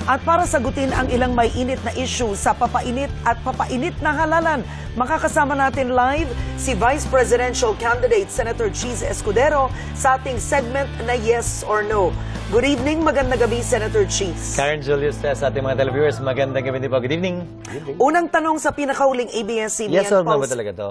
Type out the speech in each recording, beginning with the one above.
At para sagutin ang ilang may init na issue sa papainit at papainit na halalan, makakasama natin live si Vice Presidential Candidate Senator Cheese Escudero sa ating segment na Yes or No. Good evening, magandang gabi, Senator Cheese. Karen Julius sa ating mga televiewers, magandang gabi din po. Good evening. Unang tanong sa pinakahuling ABS-CBN Yes or no ba Pulse. talaga to?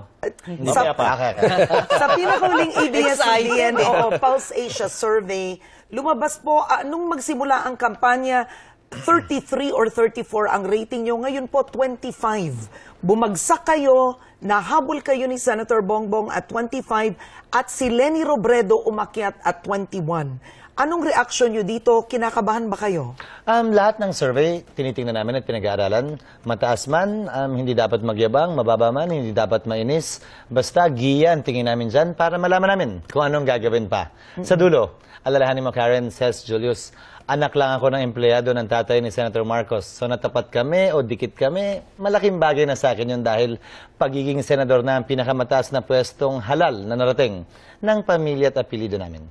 Sa pinakahuling ABS-CBN o Pulse Asia survey, lumabas po, nung magsimula ang kampanya, 33 or 34 ang rating nyo. Ngayon po, 25. Bumagsak kayo, nahabol kayo ni Senator Bongbong at 25 at si Leni Robredo umakyat at 21. Anong reaksyon nyo dito? Kinakabahan ba kayo? Lahat ng survey, tinitingnan namin at pinag-aaralan. Mataas man, hindi dapat magyabang, mababa man, hindi dapat mainis. Basta giya ang tingin namin dyan para malaman namin kung anong gagawin pa. Sa dulo, alalahanin mo Karen, says Julius, anak lang ako ng empleyado ng tatay ni Senator Marcos. So natapat kami o dikit kami, malaking bagay na sa akin yun dahil pagiging senador na ang pinakamataas na pwestong halal na narating ng pamilya at apelido namin.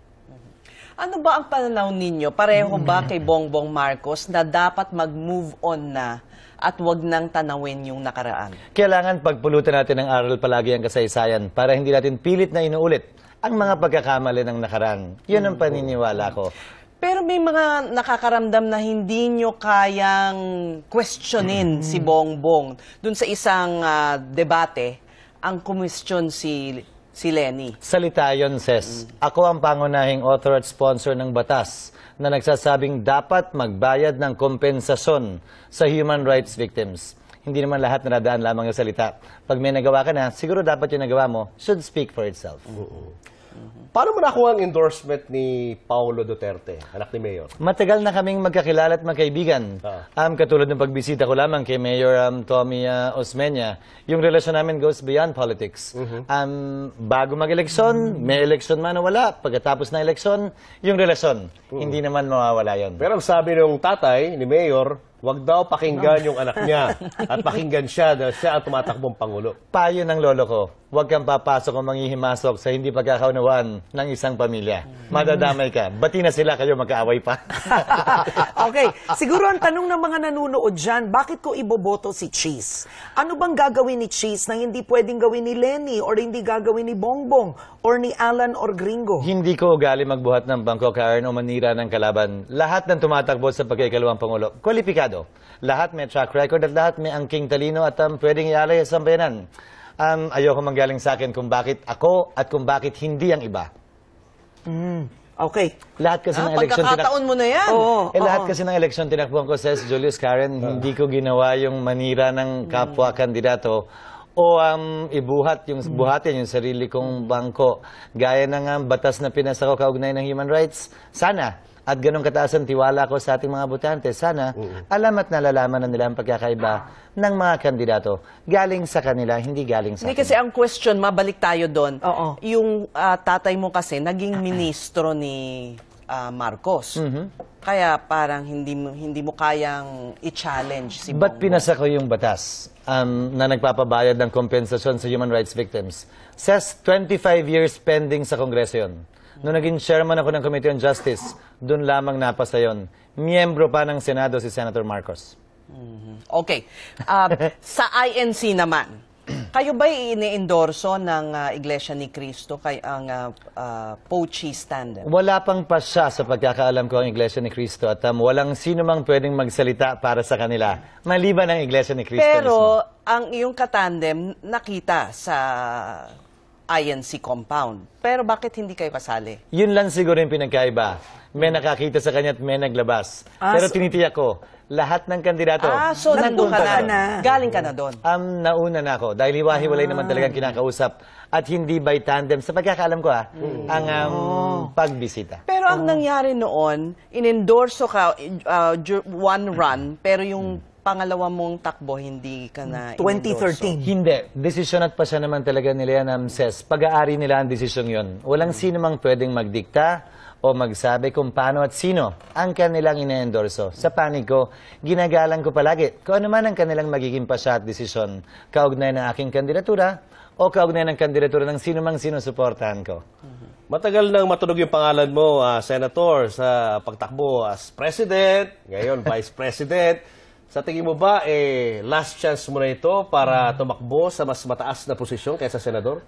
Ano ba ang pananaw ninyo? Pareho ba kay Bongbong Marcos na dapat mag-move on na at wag nang tanawin yung nakaraan? Kailangan pagpulutan natin ng aral palagi ang kasaysayan para hindi natin pilit na inuulit ang mga pagkakamali ng nakaraan. Yun ang paniniwala ko. Pero may mga nakakaramdam na hindi nyo kayang questionin si Bongbong. Doon sa isang debate, ang kumwestiyon si Leni. Salita yon, Ses. Ako ang pangunahing author at sponsor ng batas na nagsasabing dapat magbayad ng kompensasyon sa human rights victims. Hindi naman lahat nadadaan lamang yung salita. Pag may nagawa ka na, siguro dapat yung nagawa mo should speak for itself. Paano mo nakuha ang endorsement ni Paulo Duterte, anak ni Mayor? Matagal na kaming magkakilala at magkaibigan. Katulad ng pagbisita ko lamang kay Mayor Tommy Osmeña, yung relasyon namin goes beyond politics. Bago mag-eleksyon, may eleksyon man o wala, pagkatapos ng eleksyon, yung relasyon, hindi naman mawawala yon. Pero ang sabi ng tatay ni Mayor, wag daw pakinggan yung anak niya at pakinggan siya dahil siya ang tumatakbong Pangulo. Payo ng lolo ko, huwag kang papasok o manghihimasok sa hindi pagkakaunawaan ng isang pamilya. Madadamay ka. Bati na sila kayo magkaaway pa. Okay, siguro ang tanong ng mga nanonood dyan, bakit ko iboboto si Cheese? Ano bang gagawin ni Cheese na hindi pwedeng gawin ni Leni or hindi gagawin ni Bongbong or ni Alan or Gringo? Hindi ko ugali magbuhat ng bangko, Karen, o manira ng kalaban. Lahat ng tumatakbo sa pagkaikalawang Pangulo, kwalipikado. Lahat may track record at lahat may angking talino at pwedeng ialay sa sambayanan. Ayoko manggaling sa akin kung bakit ako at kung bakit hindi ang iba. Okay. Lahat kasi ng eleksyon Pagkakataon mo na yan. lahat kasi ng eleksyon tinakbuhan ko, says Julius, Karen, hindi ko ginawa yung manira ng kapwa kandidato o buhatin yung sarili kong bangko. Gaya ng batas na pinasa ko kaugnay ng human rights, sana. At ganun kataas ang tiwala ko sa ating mga botante. Sana, alam at nalalaman na nila ang pagkakaiba ng mga kandidato. Galing sa kanila, hindi galing sa Hindi kasi ang question, mabalik tayo doon. Oo. Yung tatay mo kasi, naging ministro ni Marcos. Kaya parang hindi mo kayang i-challenge si Ba't Bongbong. pinasa ko yung batas na nagpapabayad ng kompensasyon sa human rights victims? Says 25 years pending sa Kongreso yun. Noong naging chairman ako ng Committee on Justice, doon lamang napasa yun. Miyembro pa ng Senado si Senator Marcos. Okay. Sa INC naman, kayo ba ini-endorso ng Iglesia ni Cristo kay ang Pochi Tandem? Wala pang pasya sa pagkakaalam ko ang Iglesia ni Cristo at walang sino mang pwedeng magsalita para sa kanila, maliban ang Iglesia ni Cristo Pero mismo. ang iyong katandem nakita sa INC compound. Pero bakit hindi kayo kasali? Yun lang siguro yung pinagkaiba. May nakakita sa kanya at may naglabas. Pero tinitiyak ko, lahat ng kandidato. So nandun ka nagpunta na. Galing ka na doon. Nauna na ako dahil hiwa-hiwalay naman talagang kinakausap at hindi by tandem sa pagkakaalam ko ang pagbisita. Pero ang nangyari noon, inendorso ka one run, pero yung pangalawa mong takbo, hindi ka na 2013. Hindi. Desisyon at pasya naman talaga nila yan, Ses. Pag-aari nila ang desisyon yon. Walang sino mang pwedeng magdikta o magsabi kung paano at sino ang kanilang ine-endorso. Sa panig ko, ginagalang ko palagi kung ano man ang kanilang magiging pasya at desisyon, kaugnay ng aking kandidatura o kaugnay ng kandidatura ng sino mang sinusuportahan ko. Matagal nang matunog yung pangalan mo, Senator, sa pagtakbo as President, ngayon Vice President. Sa tingin mo ba, last chance mo na ito para tumakbo sa mas mataas na posisyon kaysa Senador?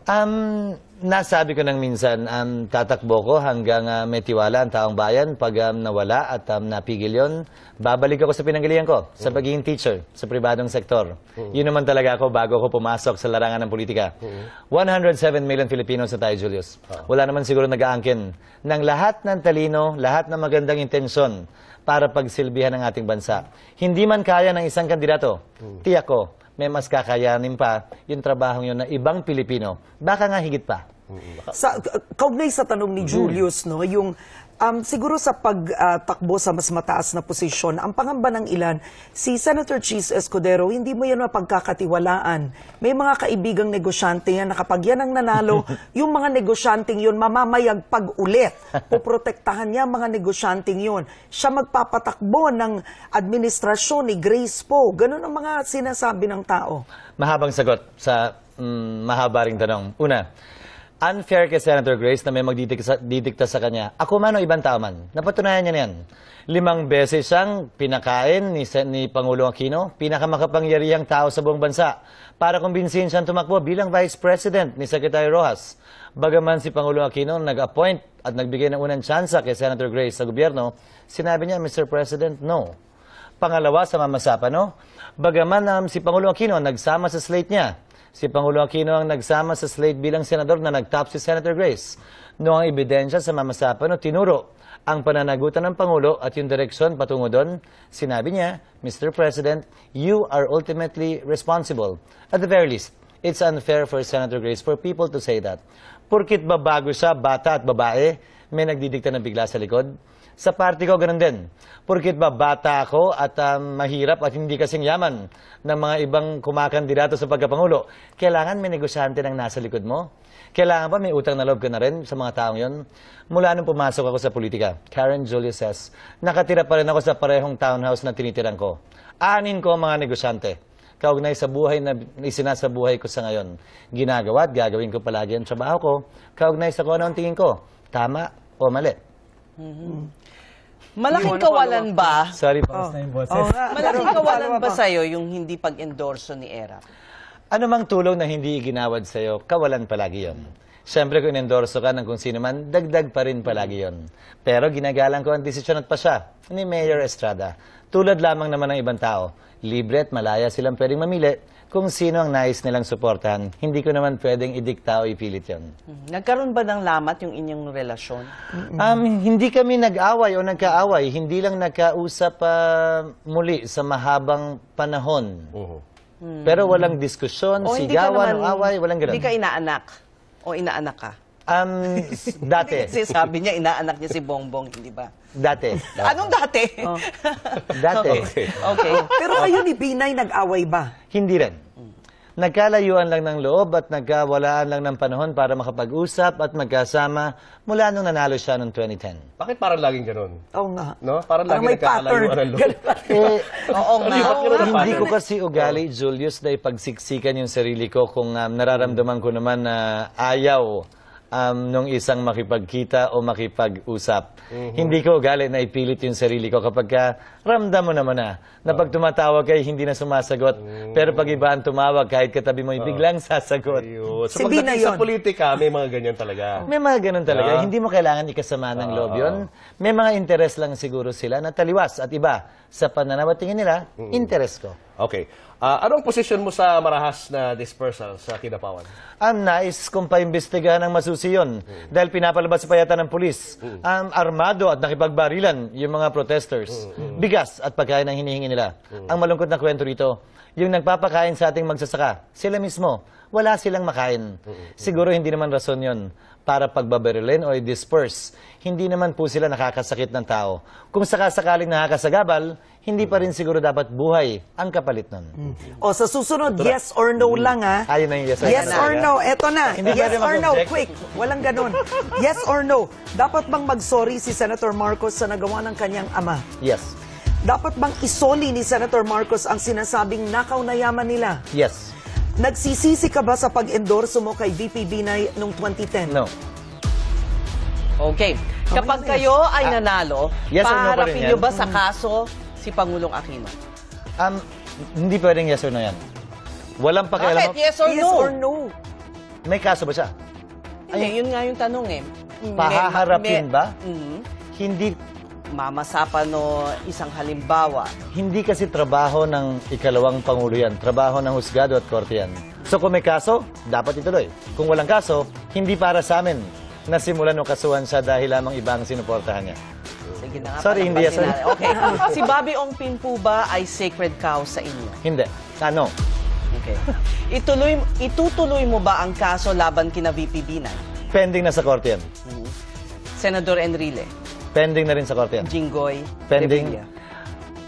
Nasabi ko nang minsan, tatakbo ko hanggang may tiwala ang taong bayan. Pag nawala at napigil yon, babalik ako sa pinanggalihan ko, sa pagiging teacher, sa pribadong sektor. Yun naman talaga ako bago ako pumasok sa larangan ng politika. 107 million Filipinos na tayo, Julius. Wala naman siguro nag-aangkin ng lahat ng talino, lahat ng magandang intensyon para pagsilbihan ng ating bansa. Hindi man kaya ng isang kandidato, tiyak ko, may mas kakayanin pa yung trabahong yun na ibang Pilipino. Baka nga higit pa. Kaugnay sa tanong ni Julius, no, yung siguro sa pagtakbo sa mas mataas na posisyon, ang pangamba ng ilan, si Senator Chis Escudero, hindi mo yan mapagkakatiwalaan. May mga kaibigang negosyante yan na kapag yan ang nanalo, yung mga negosyanteng yun mamamayagpag ulit. Poprotektahan niya mga negosyanteng yun. Siya magpapatakbo ng administrasyon ni Grace Poe. Ganun ang mga sinasabi ng tao. Mahabang sagot sa mahaba ring tanong. Una, unfair kay Senator Grace na may magdidikta sa kanya. Ako man o ibang tao man, napatunayan niya na yan. 5 beses siyang pinakain ni Pangulong Aquino, pinakamakapangyarihang tao sa buong bansa, para kumbinsihin siyang tumakbo bilang Vice President ni Secretary Rojas. Bagaman si Pangulong Aquino nag-appoint at nagbigay ng unang tsansa kay Senator Grace sa gobyerno, sinabi niya, Mr. President, no. Pangalawa, sa mamasapa, no? Bagaman si Pangulong Aquino nagsama sa slate niya, si Pangulo Aquino ang nagsama sa slate bilang senador na nagtop si Senator Grace. Noong ang ebidensya sa mamasapan, tinuro ang pananagutan ng Pangulo at yung direksyon patungo doon, sinabi niya, Mr. President, you are ultimately responsible. At the very least, it's unfair for Senator Grace for people to say that. Porkit babago siya, bata at babae, may nagdidikta ng bigla sa likod. Sa party ko, ganun din. Porkit ba bata ako at mahirap at hindi kasing yaman ng mga ibang kumakandidato sa pagkapangulo, kailangan may negosyante ng nasa likod mo? Kailangan ba may utang na loob ka na rin sa mga taong yon? Mula nung pumasok ako sa politika, Karen Julius says, nakatira pa rin ako sa parehong townhouse na tinitiran ko. Aanin ko ang mga negosyante. Kaugnay sa buhay na isinasabuhay ko sa ngayon. Ginagawa at gagawin ko palagi ang trabaho ko. Kaugnay sa kung ano ang tingin ko. Tama o mali. Malaking kawalan ba? Sorry po. Malaking kawalan ba sa'yo yung hindi pag-endorso ni ERAP? Ano mang tulong na hindi iginawad sa'yo, kawalan palagi yon. Siyempre kung inendorso ka ng kung sino man, dagdag pa rin palagi yon. Pero ginagalang ko ang desisyon at pasya ni Mayor Estrada. Tulad lamang naman ng ibang tao, libre at malaya silang pwedeng mamili kung sino ang nais nilang suportahan. Hindi ko naman pwedeng idikta o ipilit yon. Nagkaroon ba ng lamat yung inyong relasyon? Hindi kami nag-away o nagkaaway. Hindi lang nagkausap muli sa mahabang panahon. Pero walang diskusyon, O hindi ka sigawan, naman, away, walang ganun. hindi ka inaanak? O inaanak ka? Dati. Kasi sabi niya, inaanak niya si Bongbong, hindi ba? Dati. Anong dati? Dati. Okay. Pero kayo ni Binay nag-away ba? Hindi rin. Nagkalayuan lang ng loob at nagkawalaan lang ng panahon para makapag-usap at magkasama mula nung nanalo siya noong 2010. Bakit parang laging ganun? Oo nga. No? Parang laging may pattern. nagkakalayuan ng loob. Oo nga. Hindi ko kasi ugali, Julius, na ipagsiksikan yung sarili ko kung nararamdaman ko naman na ayaw nung isang makipagkita o makipag-usap. Hindi ko ugali na ipilit yung sarili ko kapag ramdam mo naman na pag tumatawag kayo, hindi na sumasagot. Pero pag iba ang tumawag, kahit katabi mo, biglang sasagot. Ayun. So, Si Bina pagdating sa yun. politika, may mga ganyan talaga. May mga ganun talaga. Hindi mo kailangan ikasama ng loob yun. May mga interes lang siguro sila na taliwas at iba sa pananaw at tingin nila, interes ko. Okay. Anong posisyon mo sa marahas na dispersal sa Kidapawan? Nais kong paimbestigahan ng masusi yun. Dahil pinapalabas pa yata ng pulis. Armado at nakipagbarilan yung mga protesters. Bigas at pagkain ang hinihingi nila. Ang malungkot na kwento rito, yung nagpapakain sa ating magsasaka, sila mismo, wala silang makain. Siguro hindi naman rason yun para pagbabarilin o i-disperse. Hindi naman po sila nakakasakit ng tao. Kung sakasakaling nakakasagabal, hindi pa rin siguro dapat buhay ang kapalit nun. O sa susunod, yes or no lang ha. Ayun na yung yes or Yes no. or no, eto na. Hindi Yes pwede or no, mag-object. quick. Walang ganun. Yes or no, dapat bang mag-sorry si Senator Marcos sa nagawa ng kanyang ama? Yes. Dapat bang isoli ni Senator Marcos ang sinasabing nakaw na yaman nila? Yes. Nagsisisi ka ba sa pag-endorso mo kay VP Binay noong 2010? No. Okay. Kapag kayo ay nanalo, yes or no pa rin paharapin yan? nyo ba sa kaso si Pangulong Aquino? Hindi pwedeng yes or no yan. Walang pakialam. Bakit? Yes or Yes no? or no? May kaso ba siya? Hindi, yun nga yung tanong eh. Pahaharapin ba? Mhm. Hindi Mamasapan no isang halimbawa. Hindi kasi trabaho ng ikalawang Pangulo yan. Trabaho ng husgado at korte yan. So kung may kaso, dapat ituloy. Kung walang kaso, hindi para sa amin na simulan o kasuhan siya dahil lamang ibang sinuportahan niya. Sige na nga. Sorry, hindi, palagpasin yes, natin. Okay. Si Bobby Ongpin po ba ay sacred cow sa inyo? Hindi. Ano? Okay. Itutuloy mo ba ang kaso laban kina VP Binay? Pending na sa korte yan. Senador Enrile, Pending na rin sa korte yan. Jinggoy, Pending. Revilla.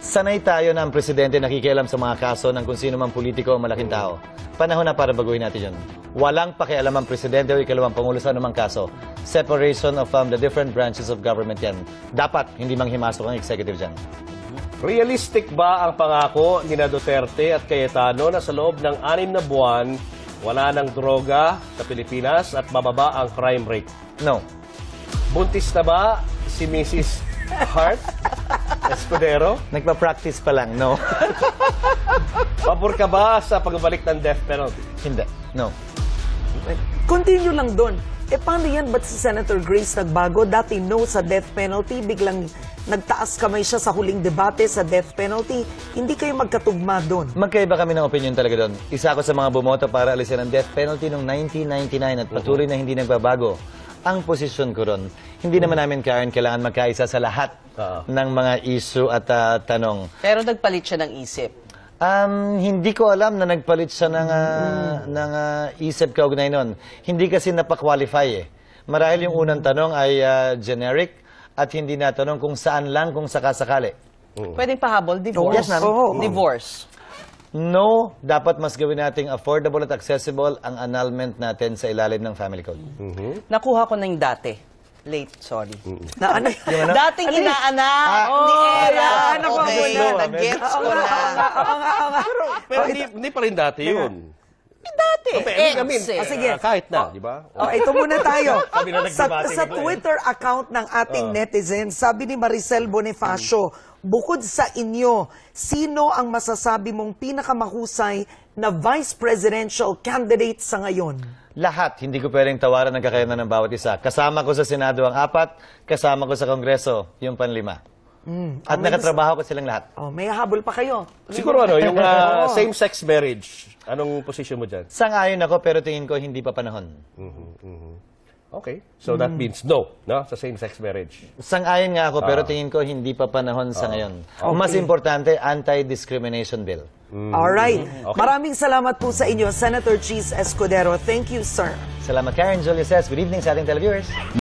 Sanay tayo na ang presidente nakikialam sa mga kaso ng kung sino mang politiko o malaking tao. Panahon na para baguhin natin yun. Walang pakialam ang presidente o ikalawang pangulo sa anumang kaso. Separation of the different branches of government yan. Dapat hindi manghimasok ang executive dyan. Realistic ba ang pangako ni na Duterte at Cayetano na sa loob ng 6 na buwan, wala ng droga sa Pilipinas at bababa ang crime rate? No. Buntis na ba si Mrs. Hart Escudero? Nagpa-practice pa lang. No. Pabor ka ba sa pagbalik ng death penalty? Hindi. No. Continue lang doon. Paano yan? Ba't si Senator Grace nagbago? Dati no sa death penalty, biglang nagtaas kamay siya sa huling debate sa death penalty. Hindi kayo magkatugma doon. Magkaiba kami ng opinion talaga doon. Isa ako sa mga bumoto para alisin ang death penalty noong 1999 at patuloy na hindi nagbabago ang posisyon ko ron. Hindi naman namin, Karen, kailangan magkaisa sa lahat ng mga issue at tanong. Pero nagpalit siya ng isip. Hindi ko alam na nagpalit siya ng isip kaugnay nun. Hindi kasi napakwalify eh. Marahil yung unang tanong ay generic at hindi natanong kung saan lang kung sakasakali. Pwedeng pahabol, divorce. Yes, ma'am. Divorce. No, dapat mas gawin nating affordable at accessible ang annulment natin sa ilalim ng family code. Nakuha ko na yung dati. Late, sorry. Na ano? Dating inaanak ni Era. yan, ano ba Okay, muna? nag-gets ko na. Pero hindi pa rin dati yun. Dati. sige. Kahit na, di ba? Ito muna tayo. Kami na sa nagdebate sa bigla eh. Twitter account ng ating netizens, sabi ni Maricel Bonifacio, bukod sa inyo, sino ang masasabi mong pinakamahusay na vice presidential candidate sa ngayon? Lahat, hindi ko pwedeng tawaran ang kakayanan ng bawat isa. Kasama ko sa Senado ang 4, kasama ko sa Kongreso yung 5. At nakatrabaho ko silang lahat. May habol pa kayo. Siguro yung same-sex marriage. Anong position mo dyan? Sang-ayon ako pero tingin ko hindi pa panahon. Okay. So that means no sa same-sex marriage. Sang-ayon nga ako pero tingin ko hindi pa panahon sa ngayon. Mas importante, anti-discrimination bill. Alright. Maraming salamat po sa inyo, Senator Cheese Escudero. Thank you, sir. Salamat Karen, Julius S. Good evening sa ating televiewers.